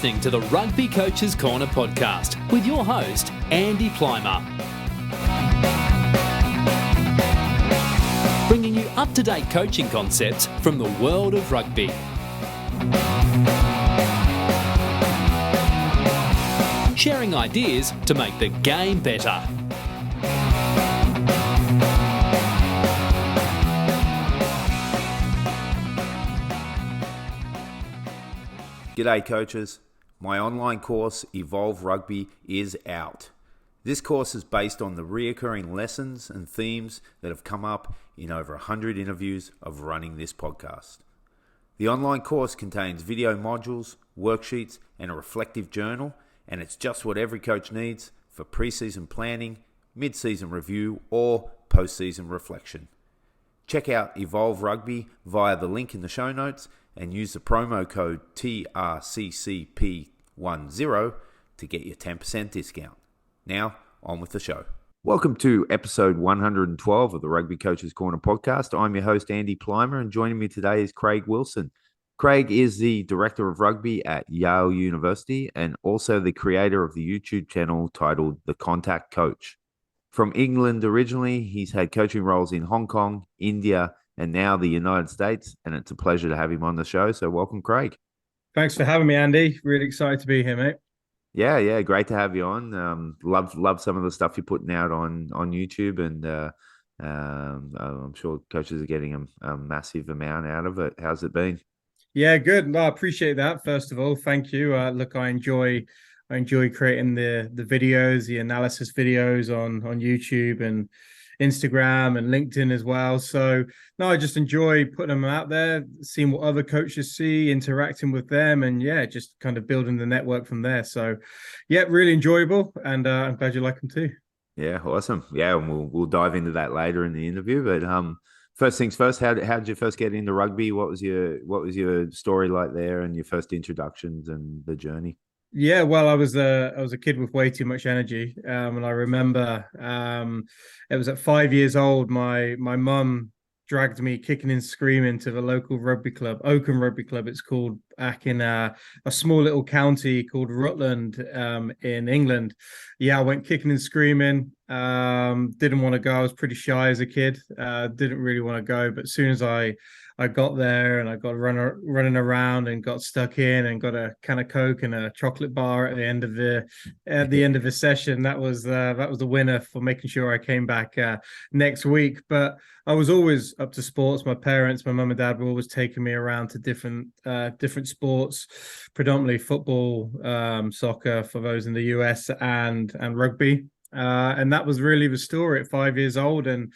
listening to the Rugby Coaches Corner podcast with your host, Andy Plymer. Bringing you up-to-date coaching concepts from the world of rugby. Sharing ideas to make the game better. G'day coaches, my online course Evolve Rugby is out. This course is based on the reoccurring lessons and themes that have come up in over 100 interviews of running this podcast. The online course contains video modules, worksheets and a reflective journal, and it's just what every coach needs for pre-season planning, mid-season review or post-season reflection. Check out Evolve Rugby via the link in the show notes and use the promo code TRCCP10 to get your 10% discount. Now, on with the show. Welcome to episode 112 of the Rugby Coaches Corner podcast. I'm your host, Andy Plymer, and joining me today is Craig Wilson. Craig is the Director of Rugby at Yale University and also the creator of the YouTube channel titled The Contact Coach. From England originally, he's had coaching roles in Hong Kong, India, and now the United States, and it's a pleasure to have him on the show. So welcome, Craig. Thanks for having me, Andy. Really excited to be here, mate. Yeah, great to have you on. Love some of the stuff you're putting out on YouTube, and I'm sure coaches are getting a massive amount out of it. How's it been? Yeah, good. No, I appreciate that. First of all, thank you. Look, I enjoy creating the videos, the analysis videos on YouTube and Instagram and LinkedIn as well. So no, I just enjoy putting them out there, seeing what other coaches see, interacting with them, and yeah, just kind of building the network from there. So yeah, really enjoyable, and I'm glad you like them too. Yeah, awesome. Yeah, and we'll dive into that later in the interview. But first things first, how did you first get into rugby? What was your story like there, and your first introductions and the journey? Yeah, well, I was a kid with way too much energy, and I remember it was at 5 years old. My mum dragged me kicking and screaming to the local rugby club, Oakham Rugby Club. It's called, back in a small little county called Rutland in England. Yeah, I went kicking and screaming. Didn't want to go. I was pretty shy as a kid. Didn't really want to go, but as soon as I got there and I got running around and got stuck in and got a can of Coke and a chocolate bar at the end of the session. That was the winner for making sure I came back next week. But I was always up to sports. My parents, my mum and dad were always taking me around to different sports, predominantly football, soccer for those in the US, and rugby. And that was really the story at 5 years old. And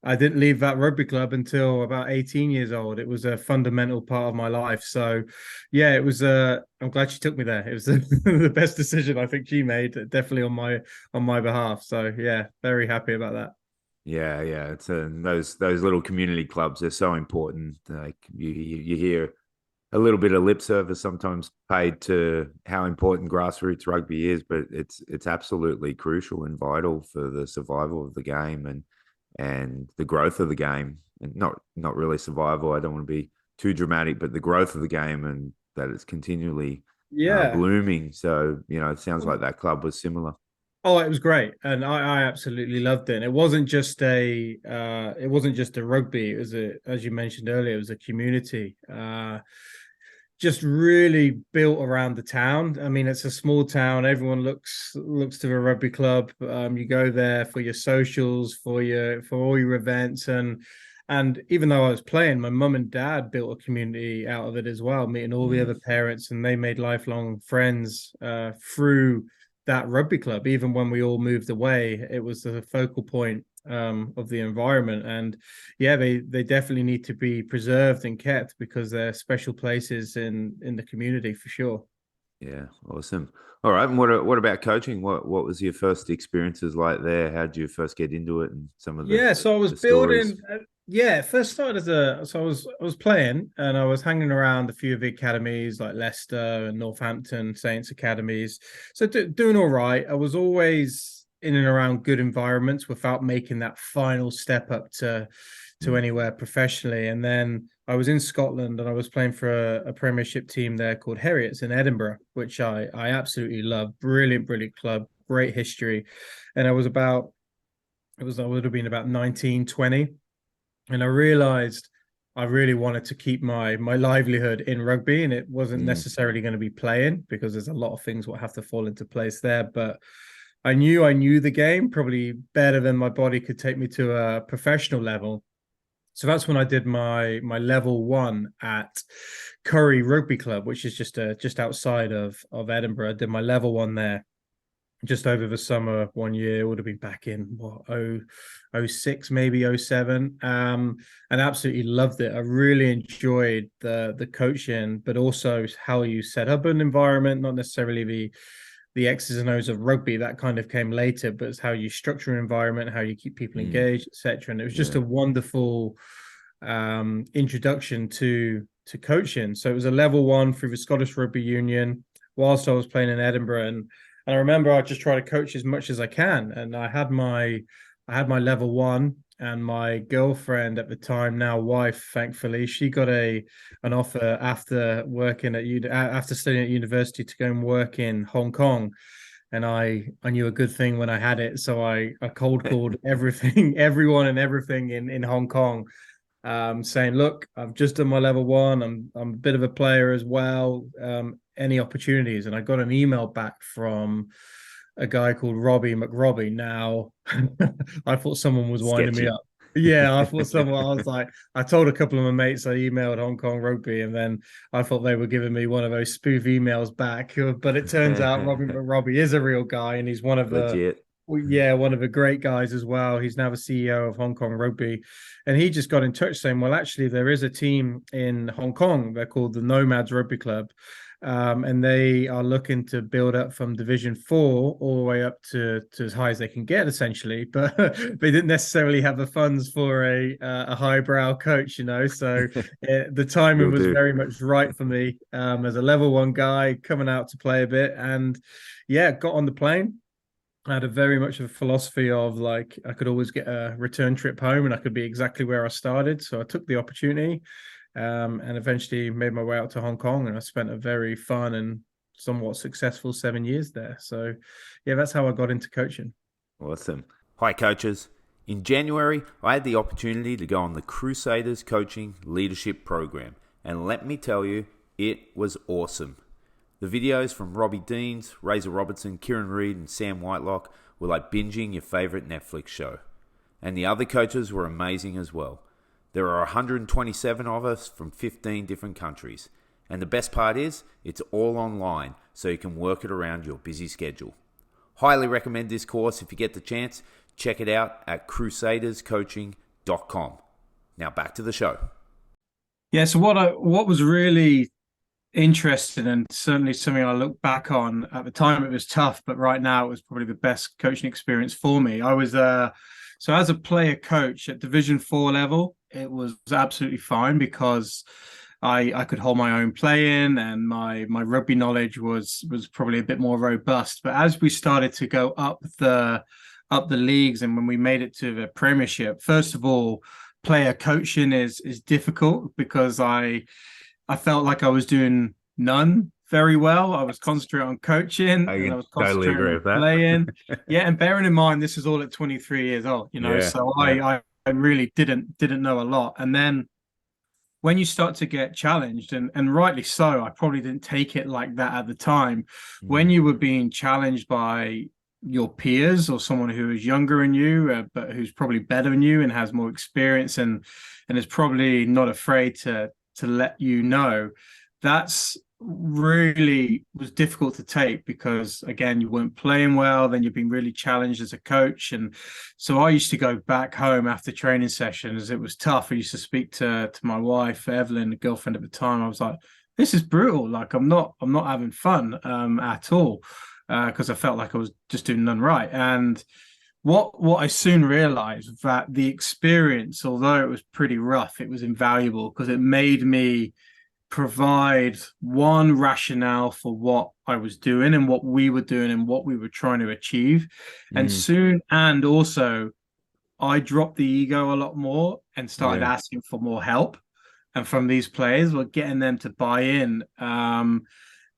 I didn't leave that rugby club until about 18 years old. It was a fundamental part of my life. So, yeah, it was. I'm glad she took me there. It was the best decision I think she made, definitely on my behalf. So, yeah, very happy about that. Yeah. It's those little community clubs are so important. Like you hear a little bit of lip service sometimes paid to how important grassroots rugby is, but it's absolutely crucial and vital for the survival of the game and the growth of the game, and not really survival. I don't want to be too dramatic, but the growth of the game, and that it's continually blooming. So, it sounds like that club was similar. Oh, it was great, and I absolutely loved it. And it wasn't just a rugby. It was as you mentioned earlier, it was a community. Just really built around the town. I mean, it's a small town. Everyone looks to a rugby club. You go there for your socials, for all your events, and even though I was playing, my mum and dad built a community out of it as well, meeting all the other parents, and they made lifelong friends through that rugby club. Even when we all moved away, it was the focal point of the environment. And yeah, they definitely need to be preserved and kept because they're special places in the community for sure. Yeah, awesome. All right, and what about coaching? What was your first experiences like there? How did you first get into it, and some of the so I was building. First started I was playing, and I was hanging around a few of the academies like Leicester and Northampton Saints academies. So doing all right. I was always in and around good environments without making that final step up to anywhere professionally. And then I was in Scotland and I was playing for a Premiership team there called Heriots in Edinburgh, which I absolutely love. Brilliant, brilliant club, great history. And I would have been about 19, 20. And I realized I really wanted to keep my livelihood in rugby, and it wasn't necessarily going to be playing because there's a lot of things will have to fall into place there. But I knew the game probably better than my body could take me to a professional level. So that's when I did my level one at Curry Rugby Club, which is just outside of Edinburgh. I did my level one there just over the summer 1 year. It would have been back in what, 06, maybe 07. And absolutely loved it. I really enjoyed the coaching, but also how you set up an environment, not necessarily the X's and O's of rugby. That kind of came later, but it's how you structure an environment, how you keep people engaged, etc. And it was just a wonderful introduction to coaching. So it was a level one through the Scottish Rugby Union whilst I was playing in Edinburgh. And I remember I just try to coach as much as I can. And I had my level one, and my girlfriend at the time, now wife, thankfully, she got an offer after studying at university to go and work in Hong Kong. And I knew a good thing when I had it. So I cold called everyone and everything in Hong Kong, saying, look, I've just done my level one. I'm a bit of a player as well. Any opportunities? And I got an email back from a guy called Robbie McRobbie. Now, I thought someone was winding me up. Yeah, I thought someone. I was like, I told a couple of my mates I emailed Hong Kong Rugby, and then I thought they were giving me one of those spoof emails back. But it turns out Robbie McRobbie is a real guy, and he's one of one of the great guys as well. He's now the CEO of Hong Kong Rugby. And he just got in touch saying, well, actually, there is a team in Hong Kong. They're called the Nomads Rugby Club. And they are looking to build up from Division 4 all the way up to as high as they can get, essentially. But they didn't necessarily have the funds for a highbrow coach, So the timing was very much right for me as a level one guy coming out to play a bit. And got on the plane. I had a very much of a philosophy of like I could always get a return trip home and I could be exactly where I started. So I took the opportunity and eventually made my way out to Hong Kong, and I spent a very fun and somewhat successful 7 years there. So that's how I got into coaching. Awesome. Hi, coaches. In January, I had the opportunity to go on the Crusaders Coaching Leadership Program. And let me tell you, it was awesome. The videos from Robbie Deans, Razor Robertson, Kieran Reid, and Sam Whitelock were like binging your favorite Netflix show. And the other coaches were amazing as well. There are 127 of us from 15 different countries. And the best part is, it's all online, so you can work it around your busy schedule. Highly recommend this course if you get the chance. Check it out at crusaderscoaching.com. Now back to the show. Yeah, so what was really interesting, and certainly something I look back on, at the time it was tough, but right now it was probably the best coaching experience for me. I was so as a player coach at Division 4 level, it was absolutely fine because I could hold my own playing, and my rugby knowledge was probably a bit more robust. But as we started to go up the leagues, and when we made it to the Premiership, first of all, player coaching is difficult because I felt like I was doing none very well. I was concentrating on coaching, and I was concentrating on playing. And bearing in mind, this is all at 23 years old, so I really didn't know a lot. And then when you start to get challenged, and rightly so, I probably didn't take it like that at the time. When you were being challenged by your peers or someone who is younger than you, but who's probably better than you and has more experience and is probably not afraid to let you know, that's really was difficult to take because, again, you weren't playing well, then you've been really challenged as a coach. And so I used to go back home after training sessions. It was tough. I used to speak to my wife, Evelyn, the girlfriend at the time. I was like, this is brutal. Like, I'm not having fun at all because I felt like I was just doing none right. And what I soon realized that the experience, although it was pretty rough, it was invaluable because it made me provide one rationale for what I was doing and what we were doing and what we were trying to achieve. And also I dropped the ego a lot more and started asking for more help. and from these players, were getting them to buy in. And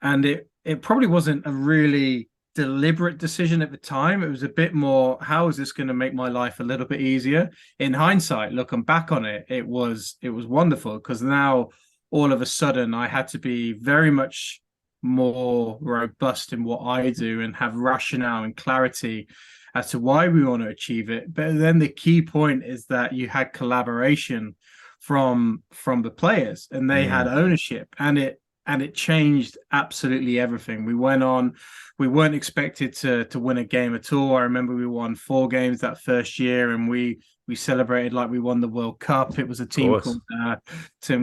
it probably wasn't a really deliberate decision at the time. It was a bit more, how is this going to make my life a little bit easier? In hindsight, looking back on it, it was wonderful, because now all of a sudden I had to be very much more robust in what I do and have rationale and clarity as to why we want to achieve it. But then the key point is that you had collaboration from the players, and they had ownership, and it changed absolutely everything. We weren't expected to win a game at all. I remember we won 4 games that first year, and we celebrated like we won the World Cup. It was a team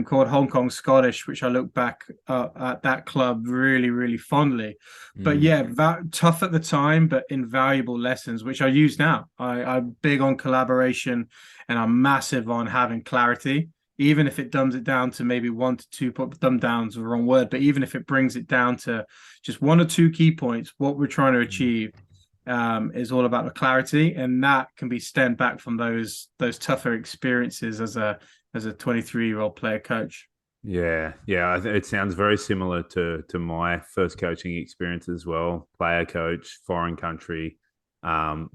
called Hong Kong Scottish, which I look back at that club really, really fondly. But yeah, that tough at the time, but invaluable lessons, which I use now. I'm big on collaboration, and I'm massive on having clarity. Even if it dumbs it down to maybe 1 to 2, dumb down's the wrong word, but even if it brings it down to just 1 or 2 key points, what we're trying to achieve is all about the clarity, and that can be stemmed back from those tougher experiences as a 23-year-old player coach. Yeah, it sounds very similar to my first coaching experience as well. Player coach, foreign country, you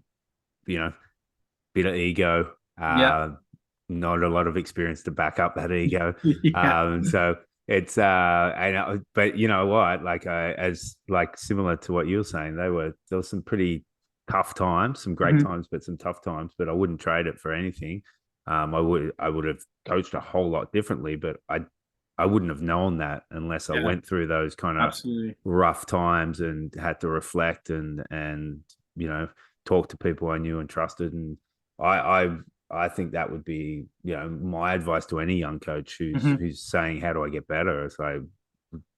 know, bit of ego. Not a lot of experience to back up that ego. So it's but you know what, like as like similar to what you were saying, there were some pretty tough times, some great times, but some tough times, but I wouldn't trade it for anything. I would have coached a whole lot differently, but I wouldn't have known that unless I went through those kind of rough times and had to reflect and you know, talk to people I knew and trusted. And I think that would be, you know, my advice to any young coach who's saying, how do I get better? It's like,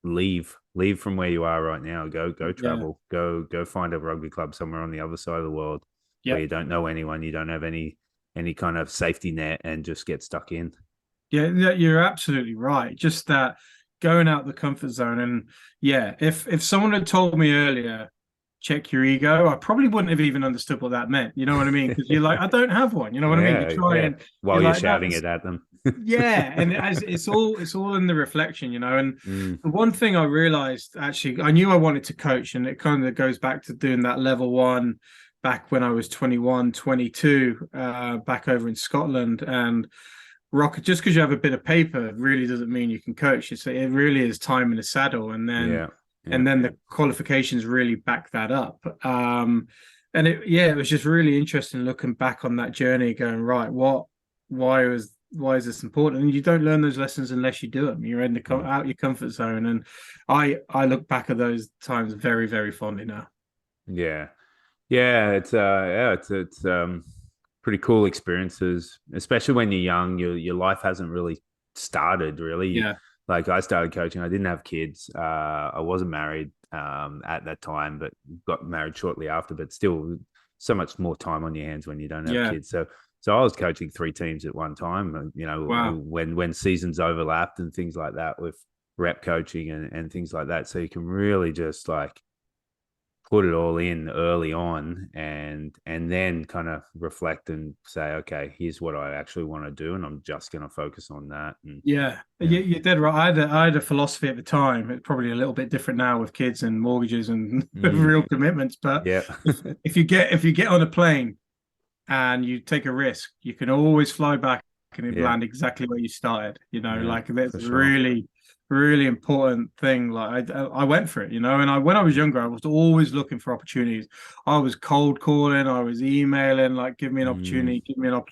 leave from where you are right now. Go travel, go find a rugby club somewhere on the other side of the world where you don't know anyone, you don't have any kind of safety net, and just get stuck in. Yeah, you're absolutely right. Just that going out the comfort zone. And yeah, if someone had told me earlier, check your ego, I probably wouldn't have even understood what that meant. You know what I mean? Because you're like, I don't have one. You know what I mean? You try and while you're like, shouting it at them. And it's all in the reflection, you know. And one thing I realized, actually, I knew I wanted to coach, and it kind of goes back to doing that level 1 back when I was 21, 22, back over in Scotland. And just because you have a bit of paper really doesn't mean you can coach. It really is time in the saddle, and then the qualifications really back that up. And it was just really interesting looking back on that journey, going, right, why is this important? And you don't learn those lessons unless you do them. You're in out your comfort zone. And I look back at those times very, very fondly now. It's pretty cool experiences, especially when you're young. Your life hasn't really started, really. Like, I started coaching, I didn't have kids. I wasn't married at that time, but got married shortly after. But still, so much more time on your hands when you don't have kids. So I was coaching 3 teams at one time. You know, when seasons overlapped and things like that, with rep coaching and things like that. So you can really just like put it all in early on, and then kind of reflect and say, okay, here's what I actually want to do, and I'm just going to focus on that. And you're dead right. I had a philosophy at the time. It's probably a little bit different now with kids and mortgages and real commitments. But if you get on a plane and you take a risk, you can always fly back and land exactly where you started. You know, like that's really important thing. Like I went for it, you know. And when I was younger, I was always looking for opportunities. I was cold calling, I was emailing, like, give me an opportunity.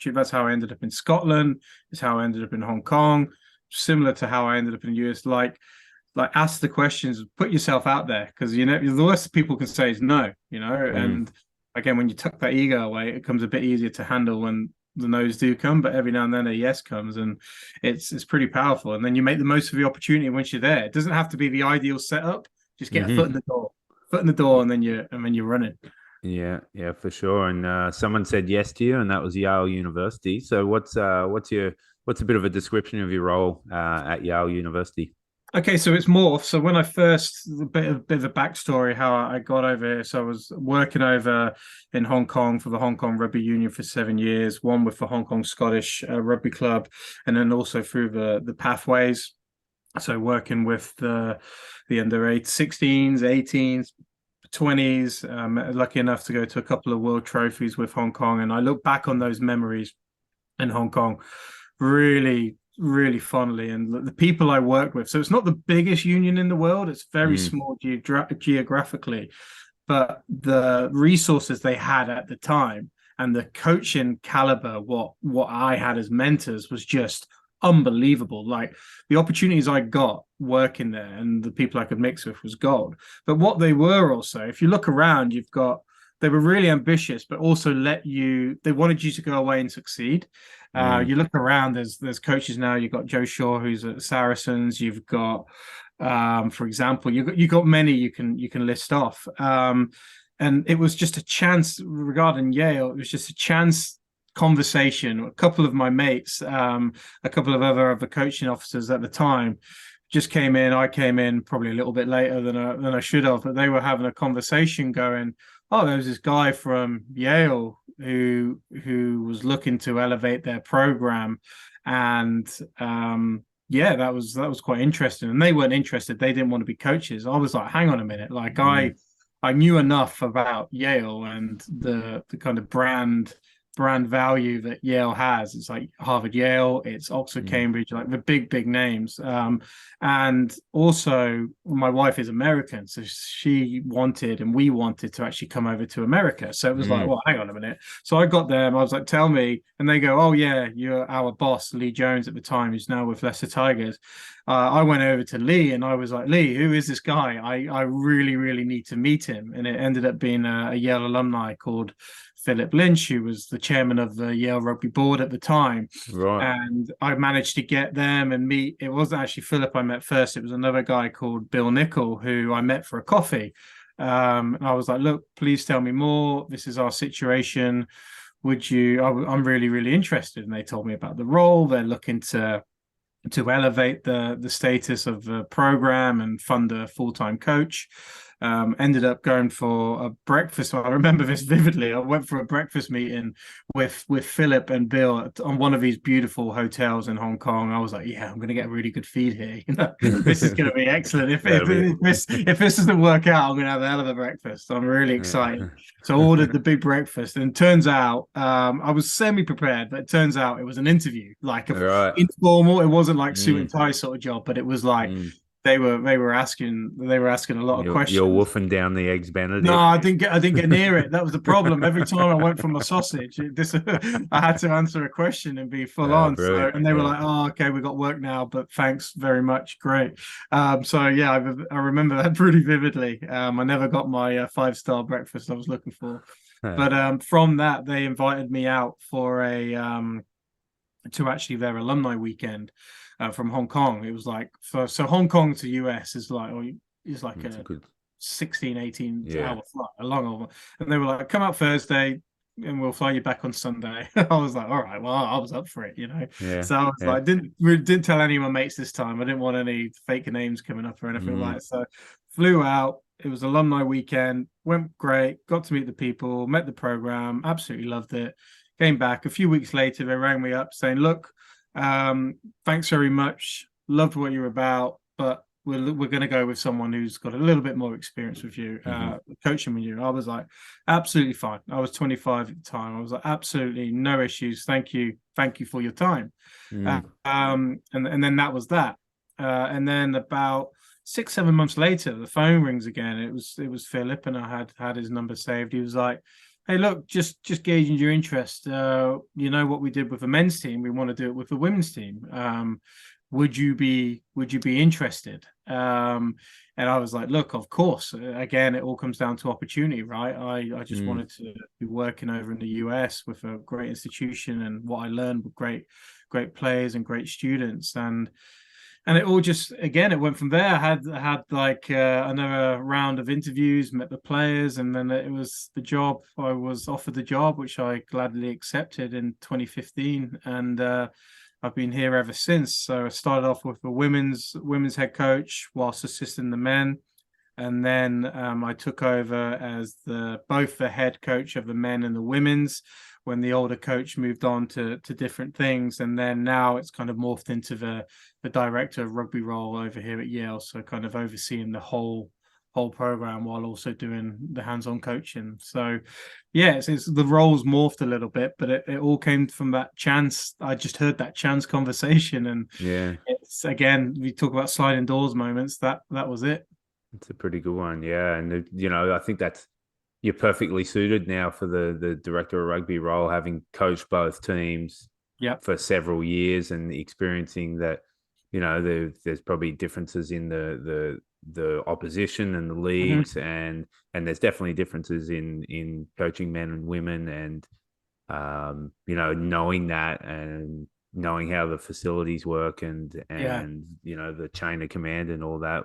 That's how I ended up in Scotland. It's how I ended up in Hong Kong. Similar to how I ended up in the US. Like ask the questions, put yourself out there, because you know the worst people can say is no, you know. And again, when you tuck that ego away, it becomes a bit easier to handle when the no's do come, but every now and then a yes comes, and it's pretty powerful. And then you make the most of the opportunity once you're there. It doesn't have to be the ideal setup. Just get a foot in the door, and then you're running. Yeah, for sure. And someone said yes to you, and that was Yale University. So what's a bit of a description of your role at Yale University? Okay, so it's morphed. So when I first, a bit of a backstory how I got over here. So I was working over in Hong Kong for the Hong Kong Rugby Union for 7 years, one with the Hong Kong Scottish Rugby Club, and then also through the pathways. So working with the under 8, 16s, 18s, 20s. Lucky enough to go to a couple of world trophies with Hong Kong, and I look back on those memories in Hong Kong really, really fondly. And the people I work with, so it's not the biggest union in the world, it's very small geographically, but the resources they had at the time and the coaching caliber, what I had as mentors was just unbelievable. Like the opportunities I got working there and the people I could mix with was gold. But what they were also, if you look around, you've got they were really ambitious, but also they wanted you to go away and succeed. You look around, there's coaches now. You've got Joe Shaw, who's at Saracens. You've got, for example, you got many you can list off. And it was just a chance regarding Yale. It was just a chance conversation. A couple of my mates, a couple of other coaching officers at the time, just came in. I came in probably a little bit later than I should have, but they were having a conversation going, oh, there was this guy from Yale who was looking to elevate their program, and yeah, that was quite interesting. And they weren't interested; they didn't want to be coaches. I was like, hang on a minute, like I knew enough about Yale and the kind of brand value that Yale has. It's like Harvard, Yale, it's Oxford, Cambridge, like the big names. And also my wife is American, so she wanted and we wanted to actually come over to America. So it was like, well, hang on a minute. So I got them, I was like, tell me, and they go, oh yeah, you're our boss, Lee Jones at the time, who's now with Leicester Tigers. I went over to Lee and I was like, Lee, who is this guy? I really, really need to meet him. And it ended up being a Yale alumni called Philip Lynch, who was the chairman of the Yale Rugby Board at the time. Right. And I managed to get them and meet. It wasn't actually Philip I met first. It was another guy called Bill Nicol, who I met for a coffee. And I was like, look, please tell me more. This is our situation. I'm really, really interested. And they told me about the role. They're looking to elevate the status of the program and fund a full-time coach. Ended up going for a breakfast. I remember this vividly. I went for a breakfast meeting with Philip and Bill on one of these beautiful hotels in Hong Kong. I was like, yeah, I'm going to get a really good feed here. This is going to be excellent. If this doesn't work out, I'm going to have a hell of a breakfast. I'm really excited. So I ordered the big breakfast, and it turns out I was semi-prepared, but it turns out it was an interview, like informal. It wasn't like suit and tie sort of job, but it was like they were asking a lot of questions. You're woofing down the eggs Benedict. No, I didn't get near it. That was the problem. Every time I went for my sausage, I had to answer a question and be full on. So, and they were like, "Oh, okay, we got work now, but thanks very much, great." So yeah, I remember that pretty vividly. I never got my 5-star breakfast I was looking for, but from that they invited me out for to actually their alumni weekend. From Hong Kong. It was like so Hong Kong to US is like a good 16, 18 hour flight, a long one. And they were like, come out Thursday and we'll fly you back on Sunday. I was like, all right, well, I was up for it, So I was like, didn't tell any of my mates this time. I didn't want any fake names coming up or anything like that. So flew out. It was alumni weekend, went great, got to meet the people, met the program, absolutely loved it. Came back a few weeks later, they rang me up saying, look, thanks very much, loved what you're about, but we're going to go with someone who's got a little bit more experience with you, coaching with you. I was like, absolutely fine. I was 25 at the time. I was like, absolutely no issues, thank you for your time. And then that was that. And then about 6-7 months later, the phone rings again. It was Philip, and I had his number saved. He was like, hey, look, just gauging your interest. You know what we did with the men's team? We want to do it with the women's team. Would you be interested? And I was like, look, of course. Again, it all comes down to opportunity, right? I just wanted to be working over in the US with a great institution, and what I learned with great players and great students. And it all just, again, it went from there. I had like another round of interviews, met the players, and then it was the job. I was offered the job, which I gladly accepted in 2015. And I've been here ever since. So I started off with the women's head coach whilst assisting the men. And then I took over as both the head coach of the men and the women's when the older coach moved on to different things. And then now it's kind of morphed into the director of rugby role over here at Yale. So kind of overseeing the whole program while also doing the hands-on coaching. So yeah, it's the roles morphed a little bit, but it all came from that chance. I just heard that chance conversation, and Yeah, it's, again, we talk about sliding doors moments. That was it. it's a pretty good one. Yeah, and I think you're perfectly suited now for the director of rugby role, having coached both teams for several years and experiencing that. There's probably differences in the opposition and the leagues, and there's definitely differences in coaching men and women, and knowing that and knowing how the facilities work and the chain of command and all that.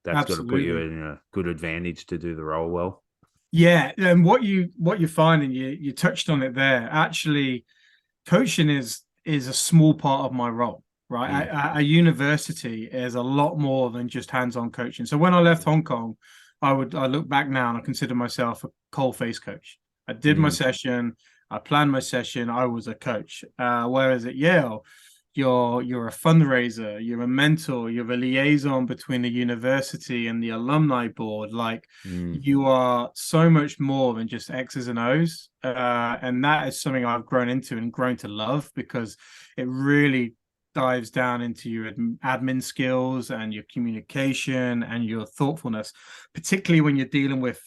That's got to put you in a good advantage to do the role well. Yeah, and what you find, and you touched on it there. Actually, coaching is a small part of my role. Right. At a university is a lot more than just hands-on coaching. So when I left Hong Kong, I look back now and I consider myself a coal-face coach. I did my session, I planned my session, I was a coach. Whereas at Yale, you're a fundraiser, you're a mentor, you're a liaison between the university and the alumni board. Like you are so much more than just X's and O's. And that is something I've grown into and grown to love, because it really dives down into your admin skills and your communication and your thoughtfulness, particularly when you're dealing with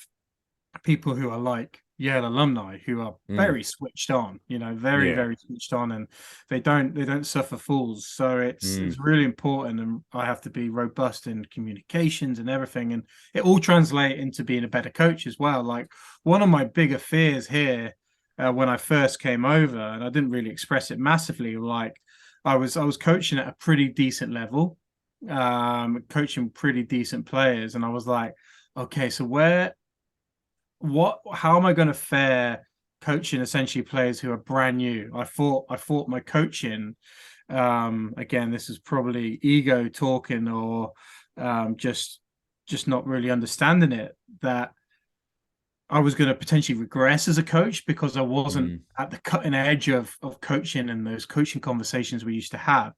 people who are like Yale alumni, who are very switched on, very switched on, and they don't suffer fools. So it's really important, and I have to be robust in communications and everything, and it all translates into being a better coach as well. Like, one of my bigger fears here when I first came over, and I didn't really express it massively, like, I was coaching at a pretty decent level, coaching pretty decent players, and I was like, okay, so how am I going to fare coaching essentially players who are brand new? I thought my coaching, again, this is probably ego talking, or just not really understanding it, that I was going to potentially regress as a coach because I wasn't at the cutting edge of coaching and those coaching conversations we used to have.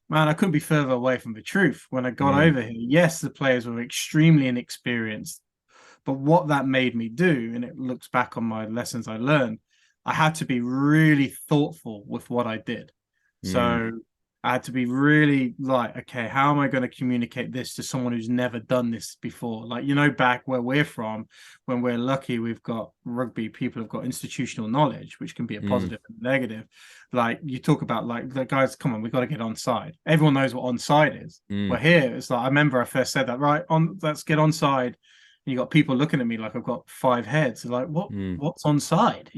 Man, I couldn't be further away from the truth. When I got over here, yes, the players were extremely inexperienced, but what that made me do, and it looks back on my lessons I learned, I had to be really thoughtful with what I did. So I had to be really like, okay, how am I going to communicate this to someone who's never done this before? Like, back where we're from, when we're lucky, we've got rugby, people have got institutional knowledge, which can be a positive and negative. Like, you talk about, like, the guys, come on, we've got to get onside. Everyone knows what onside is. But here, it's like, I remember I first said that, right, let's get onside. And you got people looking at me like I've got 5 heads. They're like, what's onside?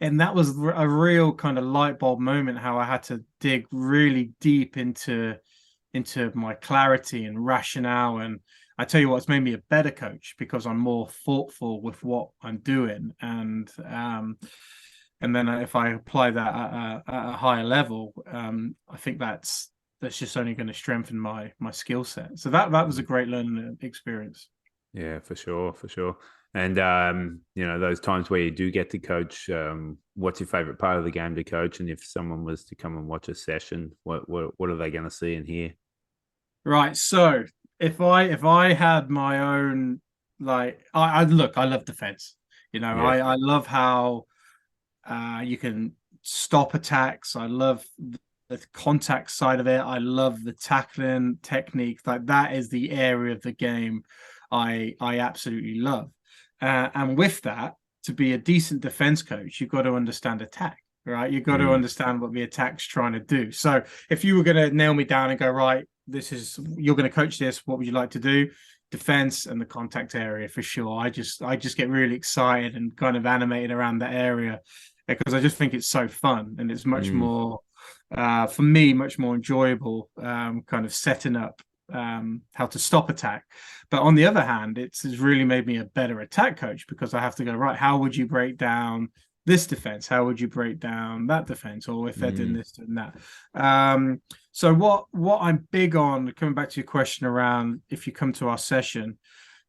And that was a real kind of light bulb moment, how I had to dig really deep into my clarity and rationale. And I tell you what, it's made me a better coach because I'm more thoughtful with what I'm doing. And then if I apply that at a higher level, I think that's just only going to strengthen my skill set. So that was a great learning experience. Yeah, for sure. And those times where you do get to coach, what's your favorite part of the game to coach? And if someone was to come and watch a session, what are they going to see and hear? Right. So if I had my own, like, I love defense. I love how you can stop attacks. I love the contact side of it. I love the tackling technique. Like, that is the area of the game I absolutely love. And with that, to be a decent defense coach, you've got to understand attack, right? You've got to understand what the attack's trying to do. So if you were going to nail me down and go, right, you're going to coach this, what would you like to do? Defense and the contact area, for sure. I just get really excited and kind of animated around that area, because I just think it's so fun, and it's much more, for me, much more enjoyable, kind of setting up how to stop attack. But on the other hand, it's really made me a better attack coach, because I have to go, right, how would you break down this defense, how would you break down that defense? Or if they're doing Mm, this and that. So what I'm big on, coming back to your question around if you come to our session,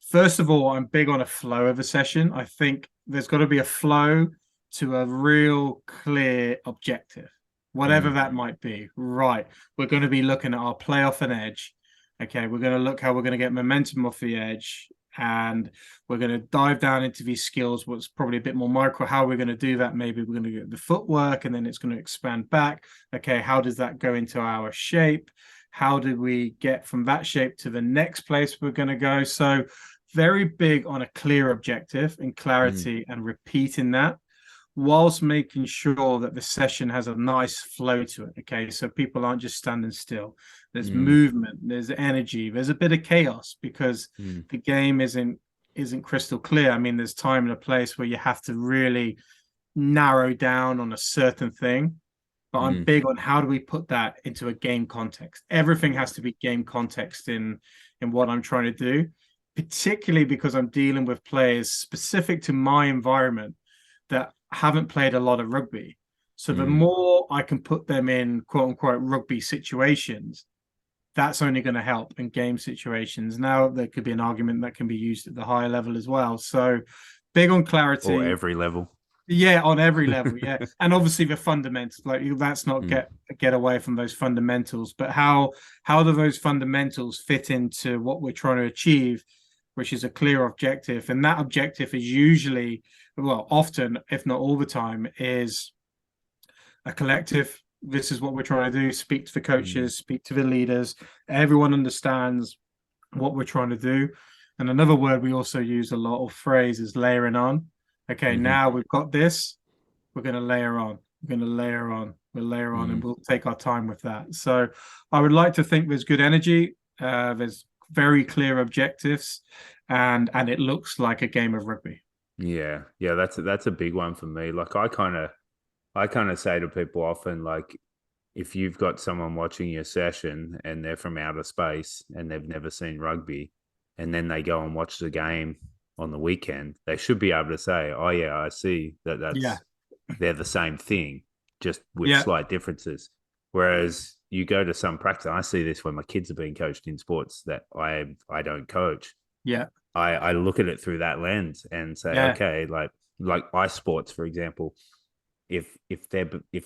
first of all, I'm big on a flow of a session. I think there's got to be a flow to a real clear objective, whatever mm, that might be. Right. We're going to be looking at our play off an edge. Okay, we're going to look how we're going to get momentum off the edge, and we're going to dive down into these skills, what's probably a bit more micro. How we're going to do that? Maybe we're going to get the footwork and then it's going to expand back. Okay, how does that go into our shape? How do we get from that shape to the next place we're going to go? So, very big on a clear objective and mm, clarity and repeating that, whilst making sure that the session has a nice flow to it. Okay, so people aren't just standing still. There's mm, movement, there's energy, there's a bit of chaos because mm, the game isn't crystal clear. I mean, there's time and a place where you have to really narrow down on a certain thing. But I'm mm, big on how do we put that into a game context. Everything has to be game context in what I'm trying to do, particularly because I'm dealing with players specific to my environment that haven't played a lot of rugby. So the mm. more I can put them in quote unquote rugby situations, that's only going to help in game situations. Now there could be an argument that can be used at the higher level as well. So big on Or clarity. every level. Yeah, on every level, yeah. And obviously the fundamentals, like that's not Mm, get away from those fundamentals, but how do those fundamentals fit into what we're trying to achieve, which is a clear objective. And that objective is usually, well, often, if not all the time, is a collective. This is what we're trying to do. Speak to the mm, coaches, speak to the leaders. Everyone understands what we're trying to do. And another word we also use a lot, or phrase, is layering on. Okay, mhm, now we've got this, we're going to layer on. We're going to layer on. We'll layer on, and mm. we'll take our time with that. So I would like to think there's good energy. There's very clear objectives, and it looks like a game of rugby. Yeah, yeah, that's a big one for me. Like I kind of say to people often, like, if you've got someone watching your session and they're from outer space and they've never seen rugby, and then they go and watch the game on the weekend, they should be able to say, "Oh yeah, I see that Yeah, they're the same thing, just with yeah, slight differences." Whereas you go to some practice, I see this when my kids are being coached in sports that I don't coach. yeah, I look at it through that lens and say, yeah, okay, like ice sports, for example, if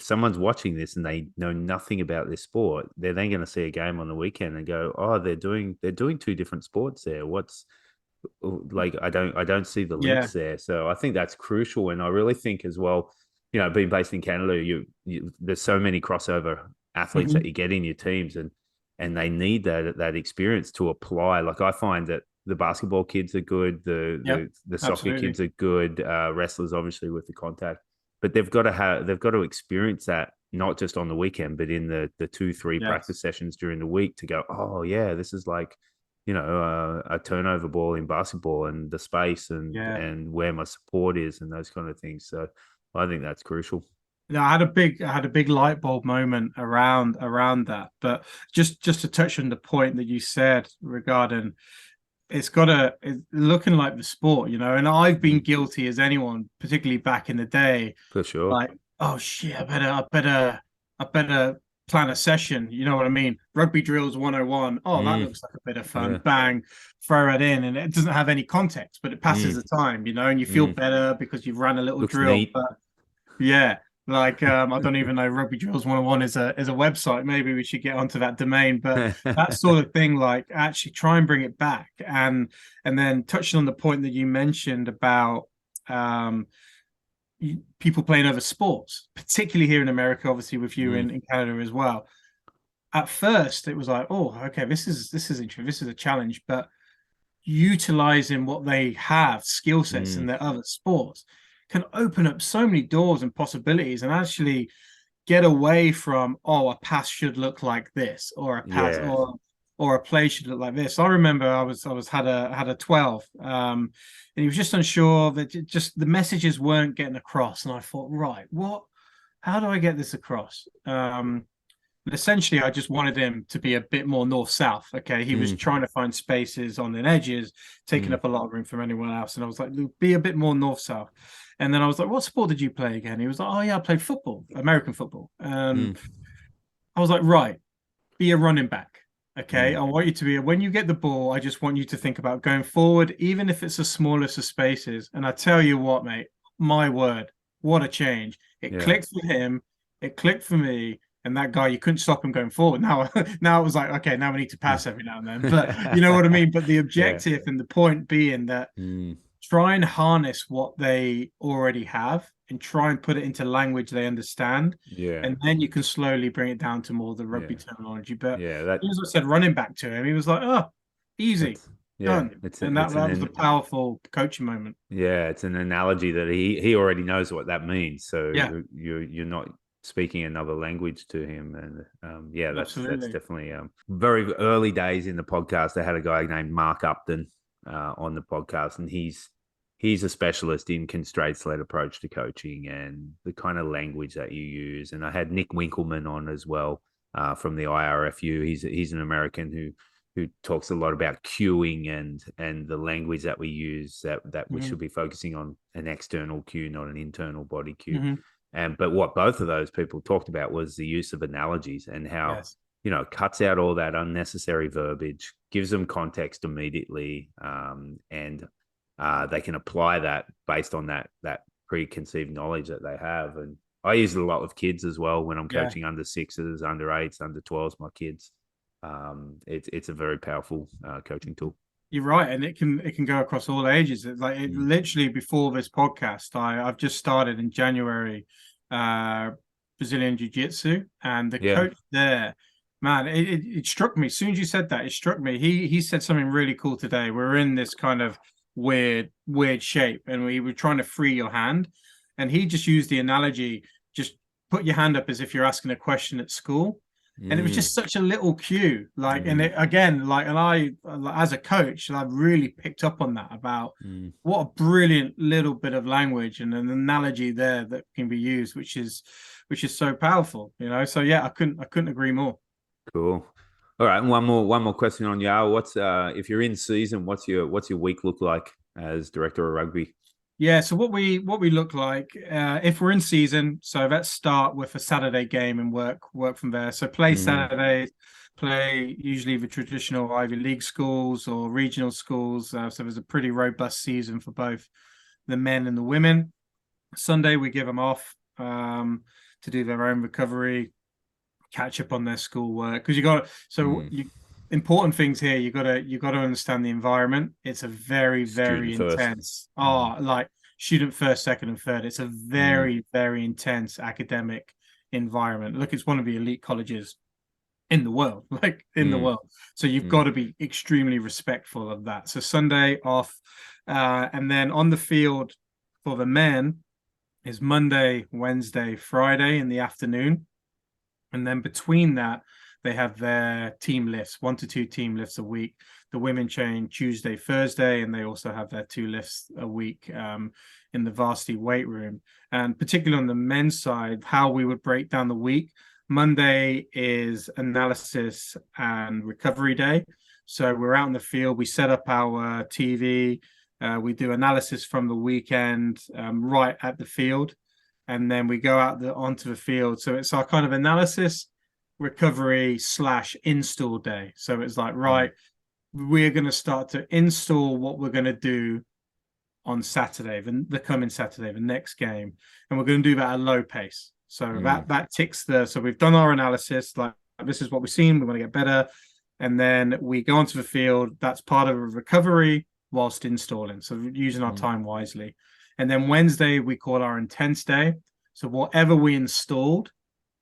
someone's watching this and they know nothing about this sport, they're then going to see a game on the weekend and go, oh, they're doing two different sports there. What's like I don't see the yeah. links there. So I think that's crucial, and I really think as well, being based in Canada, there's so many crossover athletes that Mhm. you get in your teams, and they need that experience to apply. Like I find that the basketball kids are good, the Yep, the, the soccer absolutely. kids are good, wrestlers obviously with the contact, but they've got to experience that not just on the weekend, but in the 2-3 Yes. practice sessions during the week to go, oh yeah, this is like a turnover ball in basketball and the space Yeah. and where my support is and those kind of things. So I think that's crucial. Yeah, I had a big light bulb moment around that. But just to touch on the point that you said regarding it's looking like the sport, and I've been Mm, guilty as anyone, particularly back in the day, for sure. like, oh shit, I better plan a session. You know what I mean? Rugby drills 101. Oh, that Mm, looks like a bit of fun. yeah. Bang, throw it in. And it doesn't have any context, but it passes Mm, the time, and you feel mm. better because you've run a little Looks drill. neat. But yeah, like I don't even know Rugby Drills 101 is a website. Maybe we should get onto that domain, but that sort of thing, like actually try and bring it back. And then touching on the point that you mentioned about um people playing other sports, particularly here in America, obviously with you Mm, in Canada as well. At first, it was like, oh, okay, this is interesting, this is a challenge, but utilizing what they have, skill sets in mm. their other sports, can open up so many doors and possibilities and actually get away from, oh, a pass should look like this, or a pass Yeah. or a play should look like this. I remember I was had a 12, and he was just unsure that just the messages weren't getting across. And I thought, right, how do I get this across? And essentially, I just wanted him to be a bit more north-south. Okay, he was Mm, trying to find spaces on the edges, taking mm, up a lot of room from anyone else. And I was like, be a bit more north-south. And then I was like, what sport did you play again? He was like, oh yeah, I played football, American football. I was like, right, be a running back. Okay. Mm. I want you to be, when you get the ball, I just want you to think about going forward, even if it's the smallest of spaces. And I tell you what, mate, my word, what a change. It Yeah. clicked for him. It clicked for me. And that guy, you couldn't stop him going forward. Now, now it was like, okay, now we need to pass every now and then. But you know what I mean? But the Yeah. objective and the point being that Mm. try and harness what they already have and try and put it into language they understand. Yeah. And then you can slowly bring it down to more the Yeah. rugby terminology. But Yeah. as I said, running back to him, he was like, oh, easy, That's yeah. done. And that was a powerful coaching moment. Yeah, it's an analogy that he already knows what that means. So Yeah, you're not speaking another language to him, and yeah, that's absolutely. definitely very early days in the podcast. I had a guy named Mark Upton on the podcast, and he's a specialist in constraints-led approach to coaching and the kind of language that you use. And I had Nick Winkleman on as well from the IRFU. He's an American who talks a lot about cueing and the language that we use that we should be focusing on an external cue, not an internal body cue. But what both of those people talked about was the use of analogies and how Yes. it cuts out all that unnecessary verbiage, gives them context immediately, and they can apply that based on that preconceived knowledge that they have. And I use it a lot with kids as well when I'm coaching under sixes, under eights, under 12s, my kids. It's a very powerful coaching tool. You're right, and it can go across all ages. It's like literally before this podcast, I've just started in January Brazilian Jiu-Jitsu, and the coach there, man, it struck me as soon as you said that. It struck me. He said something really cool today. We're in this kind of weird shape, and we were trying to free your hand, and he just used the analogy: just put your hand up as if you're asking a question at school. And it was just such a little cue, and it, again, and I, as a coach, I really picked up on that about what a brilliant little bit of language and an analogy there that can be used, which is so powerful, So yeah, I couldn't agree more. Cool. All right, and one more question on Yale. What's if you're in season, what's your week look like as director of rugby? Yeah, so what we look like if we're in season, so let's start with a Saturday game and work from there. So play Saturdays, play usually the traditional Ivy League schools or regional schools. So there's a pretty robust season for both the men and the women. Sunday we give them off to do their own recovery, catch up on their schoolwork because important things here. You got to understand the environment. It's a very intense. Like student first, second, and third. It's a very intense academic environment. Look, it's one of the elite colleges in the world, the world. So you've got to be extremely respectful of that. So Sunday off, and then on the field for the men is Monday, Wednesday, Friday in the afternoon, and then between that, they have their team lifts, 1 to 2 team lifts a week. The women train Tuesday, Thursday, and they also have their 2 lifts a week in the varsity weight room. And particularly on the men's side, how we would break down the week. Monday is analysis and recovery day. So we're out in the field. We set up our TV. We do analysis from the weekend right at the field. And then we go out onto the field. So it's our kind of analysis, recovery / install day. So it's like, right, we're going to start to install what we're going to do on Saturday, the coming Saturday, the next game, and we're going to do that at a low pace. So that ticks so we've done our analysis, like this is what we've seen, we want to get better, and then we go onto the field. That's part of a recovery whilst installing, so using our time wisely. And then Wednesday we call our intense day. So whatever we installed,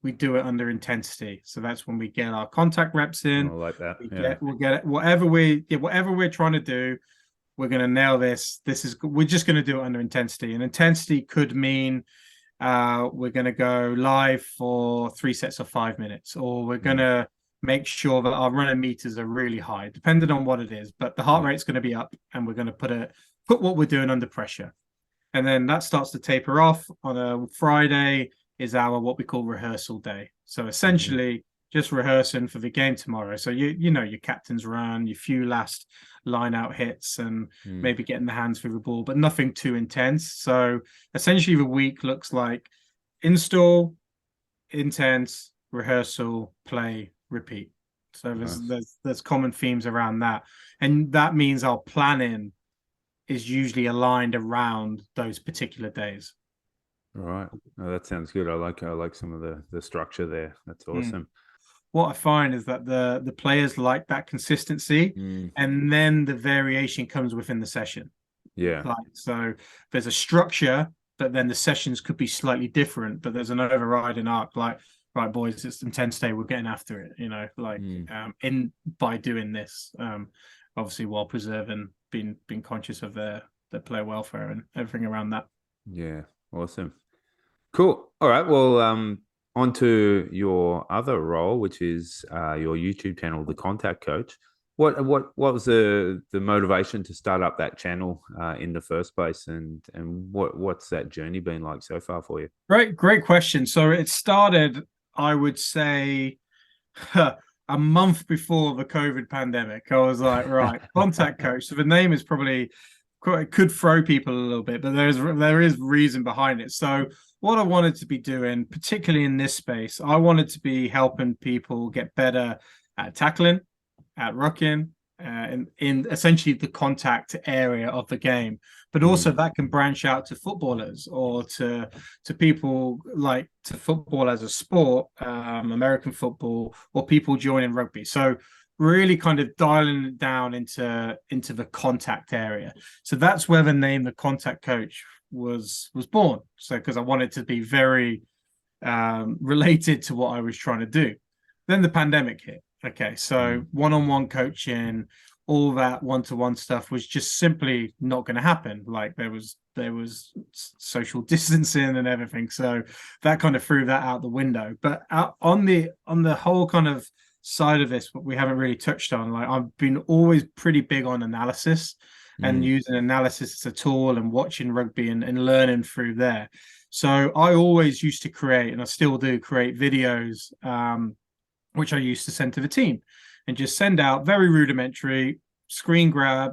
we do it under intensity. So that's when we get our contact reps in. I like that. We'll get it. Whatever we're trying to do, we're going to nail this. We're just going to do it under intensity. And intensity could mean we're going to go live for 3 sets of 5 minutes, or we're going to make sure that our running meters are really high, depending on what it is. But the heart rate's going to be up, and we're going to put what we're doing under pressure. And then that starts to taper off. On a Friday is our what we call rehearsal day. So essentially just rehearsing for the game tomorrow. So you know your captain's run, your few last line out hits, and maybe getting the hands through the ball, but nothing too intense. So essentially, the week looks like install, intense, rehearsal, play, repeat. So there's common themes around that, and that means our planning is usually aligned around those particular days. All right. Oh, that sounds good. I like some of the structure there. That's awesome. What I find is that the players like that consistency, and then the variation comes within the session. Yeah. Like, so there's a structure, but then the sessions could be slightly different, but there's an overriding arc. Like, right, boys, it's intense day. We're getting after it. In by doing this, obviously while preserving, being conscious of their player welfare and everything around that. Yeah. Awesome. Cool. All right. Well, on to your other role, which is your YouTube channel, The Contact Coach. What was the motivation to start up that channel in the first place, and what's that journey been like so far for you? Great question. So it started, I would say, a month before the COVID pandemic. I was like, right, Contact Coach. So the name is probably it could throw people a little bit, but there is reason behind it. So what I wanted to be doing, particularly in this space, I wanted to be helping people get better at tackling, at rucking, in essentially the contact area of the game. But also that can branch out to footballers or to people like to football as a sport, American football, or people joining rugby. So really kind of dialing it down into the contact area. So that's where the name The Contact Coach was born. So because I wanted to be very related to what I was trying to do. Then the pandemic hit. Okay, so one-on-one coaching, all that one-to-one stuff was just simply not going to happen. Like there was social distancing and everything, so that kind of threw that out the window. But on the whole kind of side of this, what we haven't really touched on, like I've been always pretty big on analysis and using analysis as a tool and watching rugby and learning through there. So I always used to create, and I still do create videos, which I used to send to the team and just send out very rudimentary, screen grab,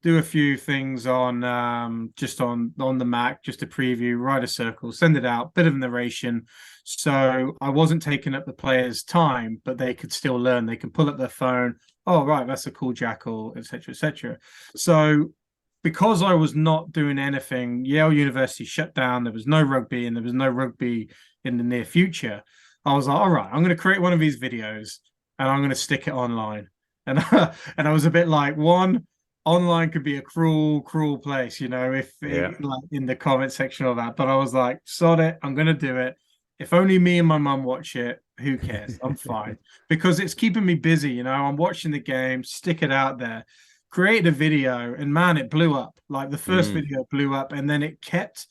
do a few things on just on the Mac, just a preview, write a circle, send it out, bit of narration. So I wasn't taking up the players' time, but they could still learn. They can pull up their phone. Oh, right, that's a cool jackal, etc., etc. So because I was not doing anything, Yale University shut down. There was no rugby, and there was no rugby in the near future. I was like, all right, I'm going to create one of these videos, and I'm going to stick it online. And and I was a bit like, one, online could be a cruel place, if like in the comment section of that. But I was like, sod it, I'm going to do it. If only me and my mum watch it, who cares? I'm fine, because it's keeping me busy. I'm watching the game, stick it out there, create a video, and man, it blew up. Like the first video blew up, and then it kept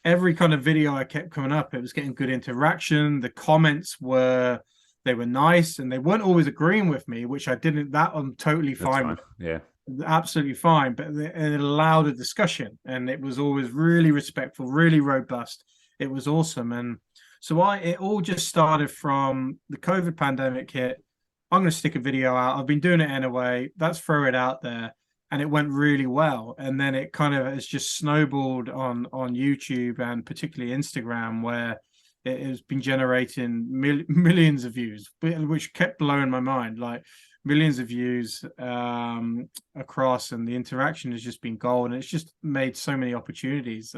every kind of video I kept coming up. It was getting good interaction. The comments were nice, and they weren't always agreeing with me, which I didn't. That I'm totally fine with. Yeah, absolutely fine. But it allowed a discussion, and it was always really respectful, really robust. It was awesome, and so it all just started from the COVID pandemic hit. I'm going to stick a video out. I've been doing it anyway. Let's throw it out there. And it went really well. And then it kind of has just snowballed on YouTube and particularly Instagram, where it has been generating millions of views, which kept blowing my mind. Like millions of views across, and the interaction has just been gold. And it's just made so many opportunities.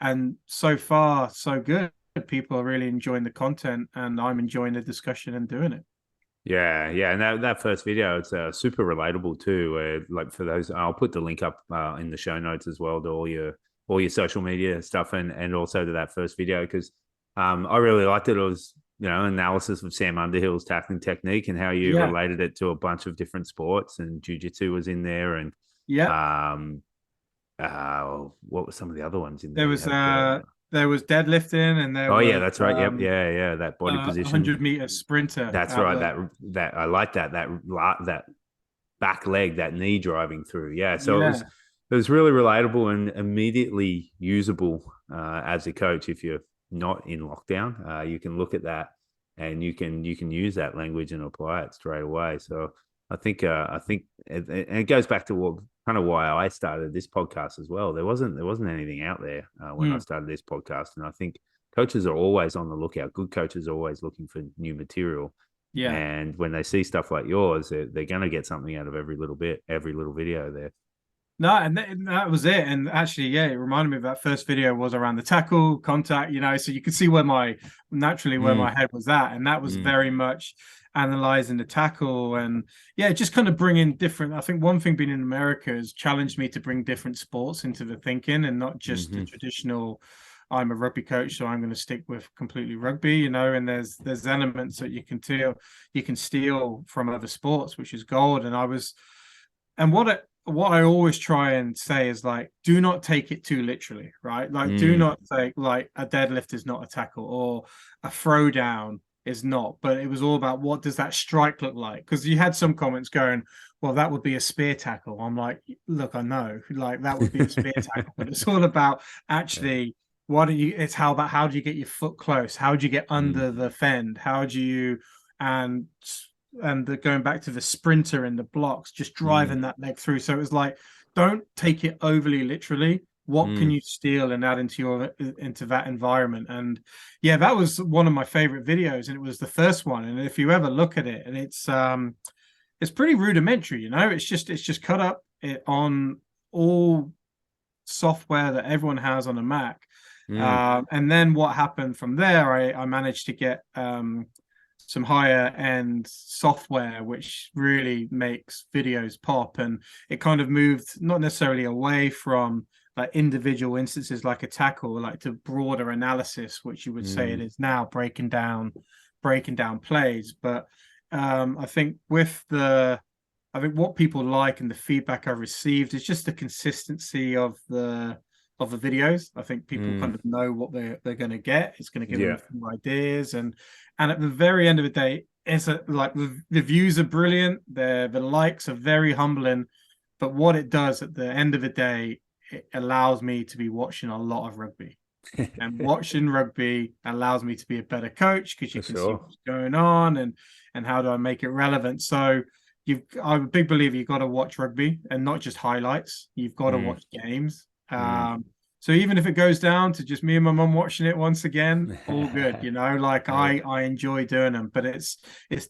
And so far, so good. People are really enjoying the content, and I'm enjoying the discussion and doing it. Yeah, and that first video, it's super relatable too. Like for those, I'll put the link up in the show notes as well to all your social media stuff, and also to that first video, because I really liked it. It was analysis of Sam Underhill's tackling technique and how you related it to a bunch of different sports, and jiu-jitsu was in there, and what were some of the other ones in there? There was deadlifting, and that's right. Yep, that body position, 100-meter sprinter. That's right. That I like that back leg, that knee driving through. Yeah, so it was really relatable and immediately usable as a coach. If you're not in lockdown, you can look at that and you can use that language and apply it straight away. So I think it goes back to what kind of why I started this podcast as well. There wasn't anything out there when I Mm, started this podcast, and I think coaches are always on the lookout. Good coaches are always looking for new material, yeah. and when they see stuff like yours, they're going to get something out of every little bit, every little video there. No, and that was it. And actually, yeah, it reminded me of that first video was around the tackle contact, so you could see where my Mm, head was at. And that was mm, very much analyzing the tackle and yeah, just kind of bringing different. I think one thing being in America has challenged me to bring different sports into the thinking and not just the mm-hmm. traditional. I'm a rugby coach, so I'm going to stick with completely rugby, and there's elements that you can steal from other sports, which is gold. And what I always try and say is like, do not take it too literally, right? Like, do Mm, not say like a deadlift is not a tackle or a throwdown is not. But it was all about what does that strike look like? Because you had some comments going, well, that would be a spear tackle. I'm like, look, I know, like that would be a spear tackle, but it's all about yeah. actually what do you? It's how do you get your foot close? How do you get Mm, under the fend? How do you and going back to the sprinter in the blocks, just mm, driving that leg through. So it was like, don't take it overly literally. What can mm. you steal and add into that environment? And yeah, that was one of my favorite videos, and it was the first one. And if you ever look at it, and it's pretty rudimentary, it's just cut up on all software that everyone has on a Mac. Mm, And then what happened from there, I managed to get some higher end software which really makes videos pop, and it kind of moved not necessarily away from like individual instances like a tackle, like to broader analysis, which you would say it mm, is now, breaking down plays. But I think what people like and the feedback I've received is just the consistency of the videos. I think people mm. kind of know what they're going to get. It's going to give them Yeah, a few ideas, and at the very end of the day, like the views are brilliant. The likes are very humbling, but what it does at the end of the day, it allows me to be watching a lot of rugby. And watching rugby allows me to be a better coach because you for can see sure. what's going on and how do I make it relevant. So I'm a big believer you've got to watch rugby and not just highlights. You've got to Mm, watch games. mm. So even if it goes down to just me and my mum watching it once again, all good. Like Yeah. I enjoy doing them, but it's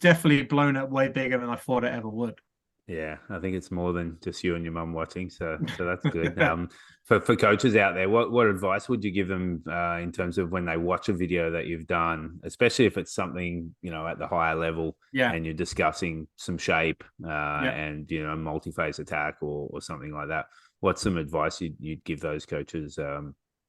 definitely blown up way bigger than I thought it ever would. Yeah, I think it's more than just you and your mum watching, so that's good. For coaches out there, what advice would you give them in terms of when they watch a video that you've done, especially if it's something at the higher level Yeah, and you're discussing some shape yeah. and multi-phase attack or something like that? What's some advice you'd give those coaches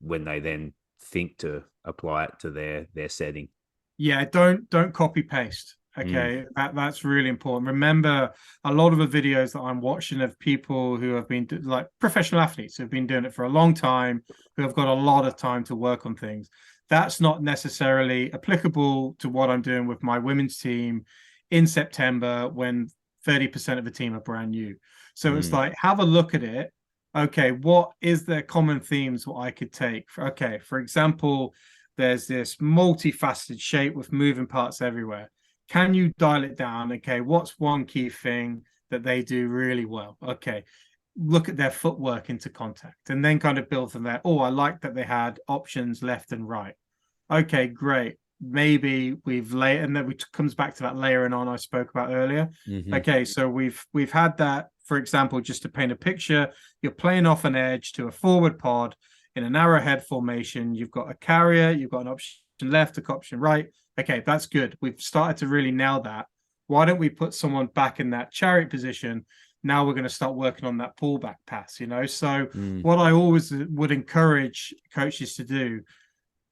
when they then think to apply it to their setting? Yeah, don't copy paste. Mm, Okay, that's really important. Remember, a lot of the videos that I'm watching of people who have been like professional athletes who've been doing it for a long time, who have got a lot of time to work on things. That's not necessarily applicable to what I'm doing with my women's team in September when 30% of the team are brand new. So it's mm, like, have a look at it. Okay, what is the common themes what I could take? Okay, for example, there's this multifaceted shape with moving parts everywhere. Can you dial it down? Okay, what's one key thing that they do really well? Okay, look at their footwork into contact and then kind of build from there. Oh, I like that they had options left and right. Okay, great. Maybe we've layered, and then it comes back to that layering on I spoke about earlier. mm-hmm, Okay, so we've had that, for example, just to paint a picture, you're playing off an edge to a forward pod in an arrowhead formation. You've got a carrier, you've got an option left, an option right. Okay, that's good. We've started to really nail that. Why don't we put someone back in that chariot position? Now we're going to start working on that pullback pass. So mm, what I always would encourage coaches to do,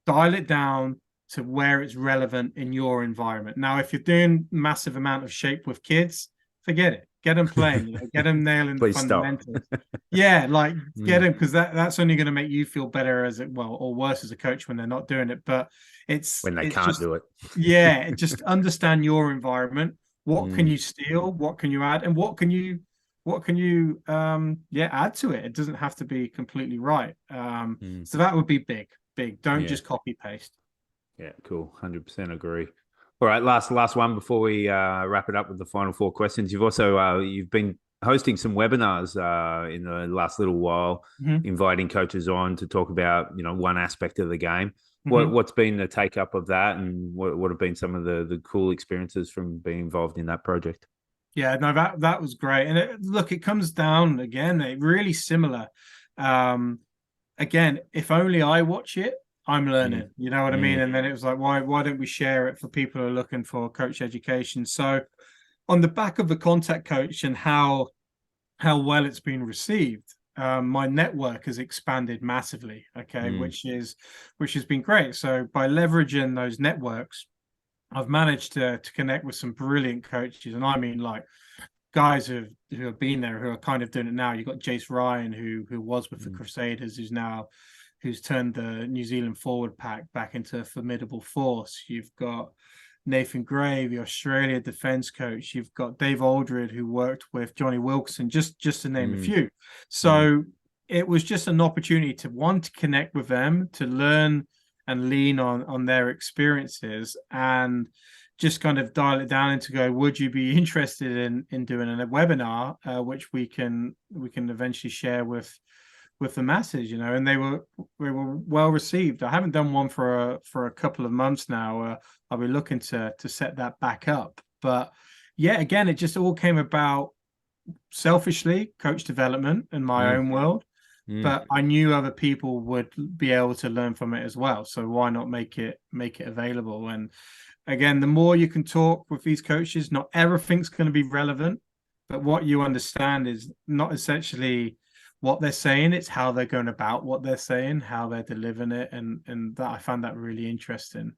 dial it down to where it's relevant in your environment. Now, if you're doing massive amount of shape with kids, forget it. Get them playing, get them nailing the Please stop. fundamentals. Yeah, like get Mm, them because that's only going to make you feel better or worse as a coach when they're not doing it. But it's when they it's can't just do it. just understand your environment. What can Mm, you steal? What can you add? And what can you add to it? It doesn't have to be completely right. mm. So that would be big. Don't Yeah. just copy paste. Yeah, cool. 100% agree. All right, last one before we wrap it up with the final four questions. You've also you've been hosting some webinars in the last little while, Mm-hmm. inviting coaches on to talk about one aspect of the game. Mm-hmm. What's been the take up of that, and what have been some of the cool experiences from being involved in that project? Yeah, no, that was great. And look, it comes down again, really similar. Um, Again, if only I watch it, I'm Mm, learning. You know what I mean? mm, And then it was like, why don't we share it for people who are looking for coach education? So on the back of the contact coach and how well it's been received, my network has expanded massively. Okay, mm, which has been great. So by leveraging those networks, I've managed to connect with some brilliant coaches, and I mean like guys who have been there who are kind of doing it now. You've got Jace Ryan who was with the mm, Crusaders, who's turned the New Zealand forward pack back into a formidable force. You've got Nathan Gray, the Australia defense coach. You've got Dave Aldred, who worked with Johnny Wilson, just to name a mm, few. mm, So it was just an opportunity to connect with them, to learn and lean on their experiences, and just kind of dial it down and to go, would you be interested in doing a webinar, which we can eventually share with the masses, and they were well received. I haven't done one for a couple of months now. I'll be looking to set that back up. But yeah, again, it just all came about selfishly, coach development in my mm, own world. mm. But I knew other people would be able to learn from it as well. So why not make it available? And again, the more you can talk with these coaches, not everything's going to be relevant, but what you understand is not essentially what they're saying, it's how they're going about what they're saying, how they're delivering it, and that I found that really interesting.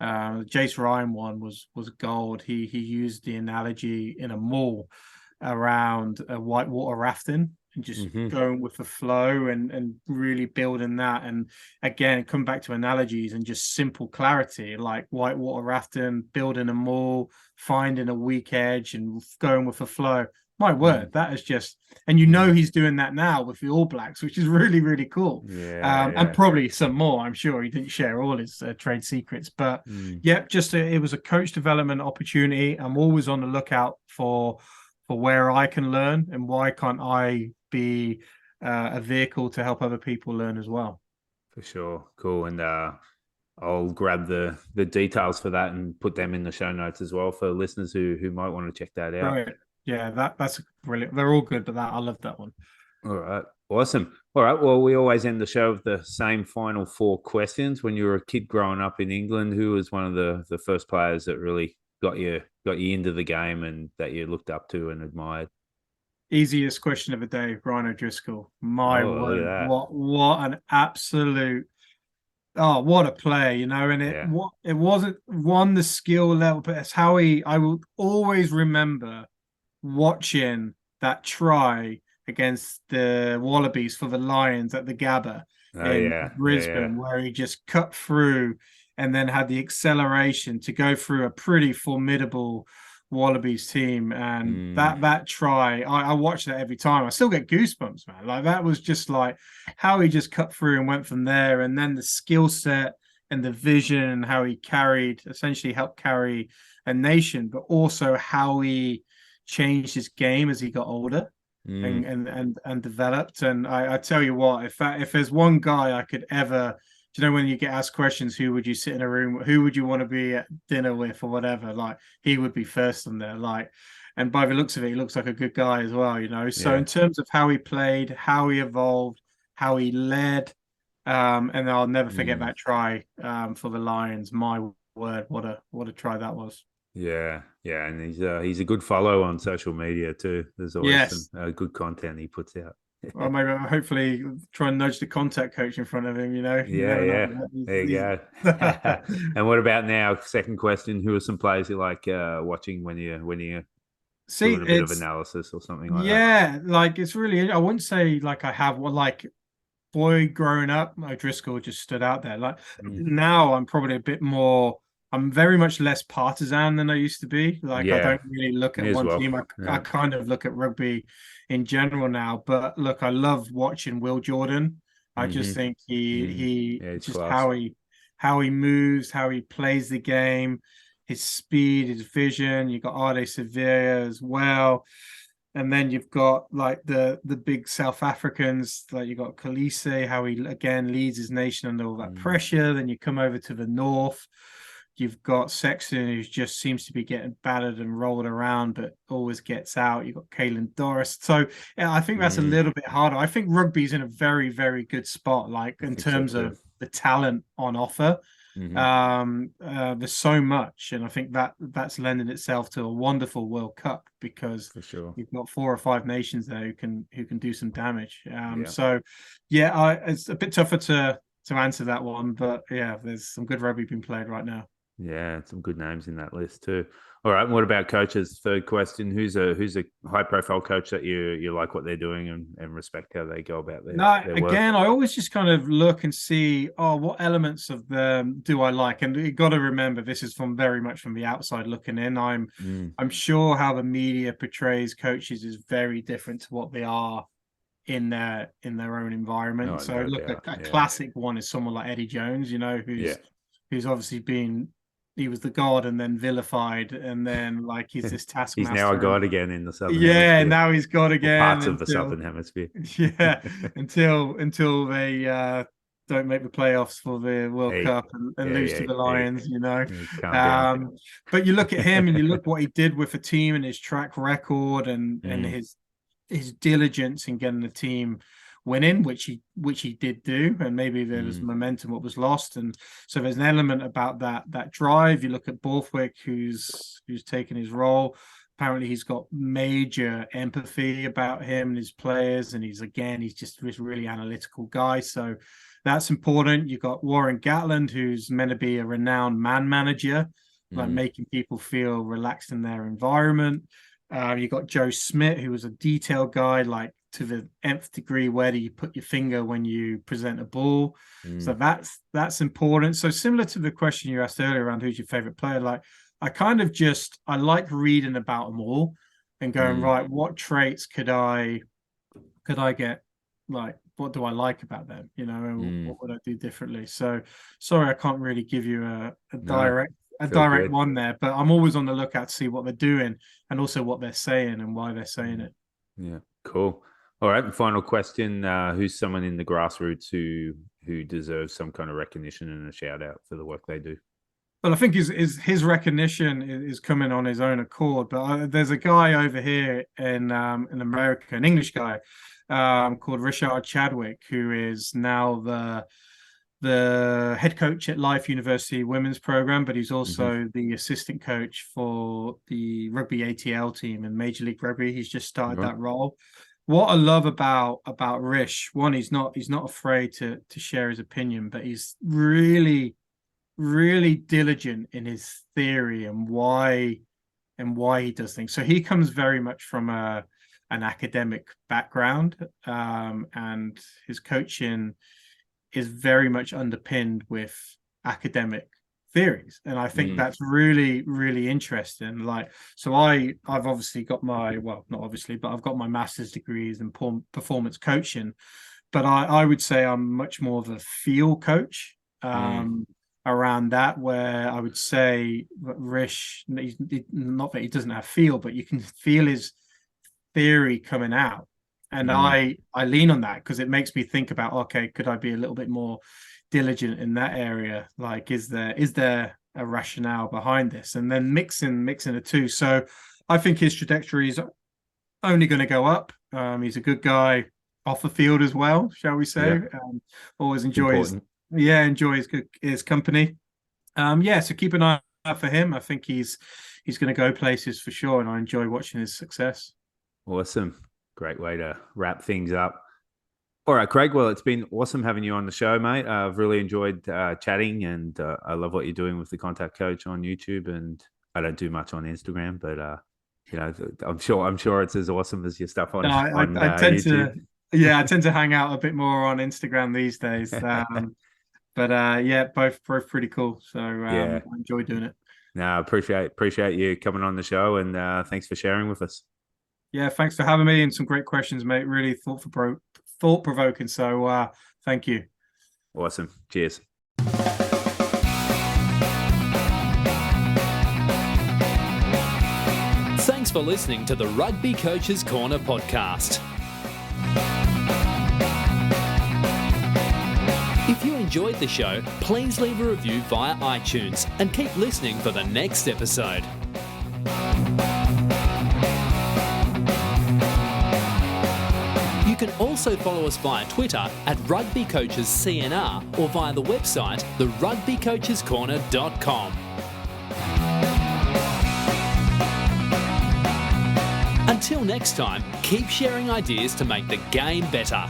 Jace Ryan one was gold. He used the analogy in a mall around whitewater rafting and just Mm-hmm. going with the flow and really building that. And again, come back to analogies and just simple clarity, like whitewater rafting, building a mall, finding a weak edge and going with the flow. My Mm, word, that is just, and mm. he's doing that now with the All Blacks, which is really, really cool. Yeah, And yeah. probably some more. I'm sure he didn't share all his trade secrets, but Mm. yeah, it was a coach development opportunity. I'm always on the lookout for where I can learn, and why can't I be a vehicle to help other people learn as well. For sure. Cool. And I'll grab the details for that and put them in the show notes as well for listeners who might want to check that out. Right. Yeah, that's brilliant. They're all good, but I love that one. All right. Awesome. All right. Well, we always end the show with the same final four questions. When you were a kid growing up in England, who was one of the first players that really got you into the game and that you looked up to and admired? Easiest question of the day, Brian O'Driscoll. My Oh, look at word, that. what an absolute, oh, what a play, and Yeah. it wasn't one the skill level, but it's how I will always remember watching that try against the Wallabies for the Lions at the Gabba Oh, in yeah. Yeah, yeah. Brisbane, where he just cut through and then had the acceleration to go through a pretty formidable Wallabies team. And Mm, that try, I watch that every time. I still get goosebumps, man. Like that was just like how he just cut through and went from there. And then the skill set and the vision and how he essentially helped carry a nation, but also how he changed his game as he got older mm. and developed. And I tell you what, if there's one guy I could ever, do you know, when you get asked questions, who would you sit in a room, who would you want to be at dinner with or whatever, like he would be first on there. Like, and by the looks of it, he looks like a good guy as well. So Yeah. in terms of how he played, how he evolved, how he led, and I'll never forget Mm. that try for the Lions. My word, what a try that was. Yeah, yeah, and he's a good follow on social media too. There's always some Yes. good content he puts out. Well, maybe hopefully try and nudge the contact coach in front of him. You Yeah, never know. yeah. There you go. And what about now? Second question: who are some players you like watching when you're See, doing a bit of it's analysis or something like that? yeah, like it's really. I wouldn't say like I have one like boy growing up. O'Driscoll just stood out there. Like Mm. now, I'm probably a bit more. I'm very much less partisan than I used to be. Like I Yeah, don't really look at me as one well. team. I Yeah. kind of look at rugby in general now. But look, I love watching Will Jordan. I just Mm-hmm. think he Mm. he Yeah, it's just class. how he moves, how he plays the game. his speed, his vision. You've got Ade Sevilla as well. And then you've got like the big South Africans, like you've got Khaleesi, how he again leads his nation under all that pressure. Then you come over to the north. You've got Sexton, who just seems to be getting battered and rolled around, but always gets out. You've got Kalen Doris. So yeah, I think that's a little bit harder. I think rugby's in a very, very good spot, like in terms of the talent on offer. There's so much, and I think that's lending itself to a wonderful World Cup, because For sure. you've got 4 or 5 nations there who can do some damage. So yeah, it's a bit tougher to answer that one, but yeah, there's some good rugby being played right now. Yeah, some good names in that list too. All right, what about coaches? Third question: Who's a high-profile coach that you like what they're doing and respect how they go about their work? Again, I always just kind of look and see, what elements of them do I like? And you got to remember, this is very much from the outside looking in. I'm sure how the media portrays coaches is very different to what they are in their own environment. No, so look, a classic one is someone like Eddie Jones, who's obviously he was the god and then vilified, and then like he's this taskmaster. He's now a god again in the southern hemisphere. Now he's god again. Parts of the southern hemisphere. Yeah, until they don't make the playoffs for the World Cup and lose to the Lions, But you look at him and you look what he did with the team and his track record and his diligence in getting the team winning, which he did do, and maybe there was momentum what was lost, and so there's an element about that drive. You look at Borthwick, who's taken his role. Apparently he's got major empathy about him and his players, and he's just this really analytical guy, so that's important. You've got Warren Gatland, who's meant to be a renowned man manager, like making people feel relaxed in their environment. You got Joe Smith, who was a detail guy, like to the nth degree. Where do you put your finger when you present a ball? So that's important. So similar to the question you asked earlier around who's your favorite player, like I like reading about them all and going, right, what traits could I get? Like, what do I like about them? And what would I do differently? So sorry, I can't really give you a direct one there, but I'm always on the lookout to see what they're doing and also what they're saying and why they're saying it. Yeah, cool. All right, final question: who's someone in the grassroots who deserves some kind of recognition and a shout out for the work they do? Well, I think his recognition is coming on his own accord. But there's a guy over here in America, an English guy called Richard Chadwick, who is now the head coach at Yale University women's program, but he's also the assistant coach for the Rugby ATL team in Major League Rugby. He's just started that role. What I love about Rish, one, he's not afraid to share his opinion, but he's really, really diligent in his theory and why he does things. So he comes very much from an academic background, and his coaching is very much underpinned with academic theories, and I think that's really, really interesting. Like, so I've obviously got I've got my master's degrees in performance coaching, but I would say I'm much more of a feel coach around that, where I would say Rish, not that he doesn't have feel, but you can feel his theory coming out. And I lean on that because it makes me think about, okay, could I be a little bit more diligent in that area? Like, is there a rationale behind this? And then mixing the two. So I think his trajectory is only going to go up. He's a good guy off the field as well, shall we say? Always enjoy his company. So keep an eye out for him. I think he's going to go places for sure, and I enjoy watching his success. Awesome. Great way to wrap things up. All right, Craig. Well, it's been awesome having you on the show, mate. I've really enjoyed chatting, and I love what you're doing with the Contact Coach on YouTube. And I don't do much on Instagram, but I'm sure it's as awesome as your stuff on. I tend YouTube. I tend to hang out a bit more on Instagram these days. But both pretty cool. So I enjoy doing it. No, appreciate you coming on the show, and thanks for sharing with us. Yeah, thanks for having me, and some great questions, mate. Really thought-provoking. So thank you. Awesome. Cheers. for listening to the Rugby Coaches Corner podcast. If you enjoyed the show, please leave a review via iTunes and keep listening for the next episode. You can also follow us via Twitter at Rugby Coaches CNR or via the website therugbycoachescorner.com. Until next time, keep sharing ideas to make the game better.